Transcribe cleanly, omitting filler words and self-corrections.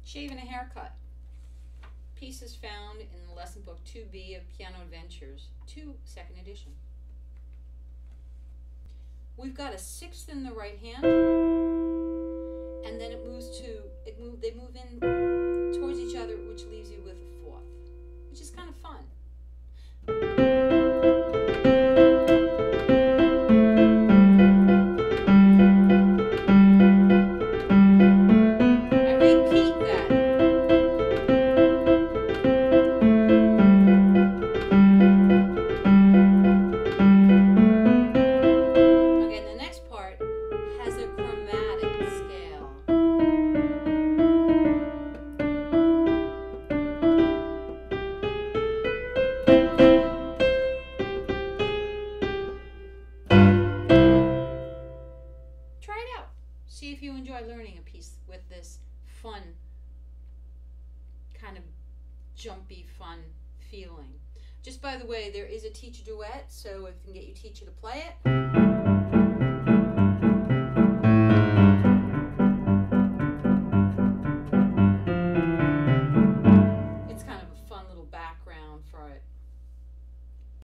Shave and a Haircut. Piece is found in the lesson book 2B of Piano Adventures 2, 2nd edition. We've got a sixth in the right hand, and then they move in towards each other, which leaves you with a fourth, which is kind of fun. See if you enjoy learning a piece with this fun, kind of jumpy, fun feeling. Just by the way, there is a teacher duet, so if we can get your teacher to play it.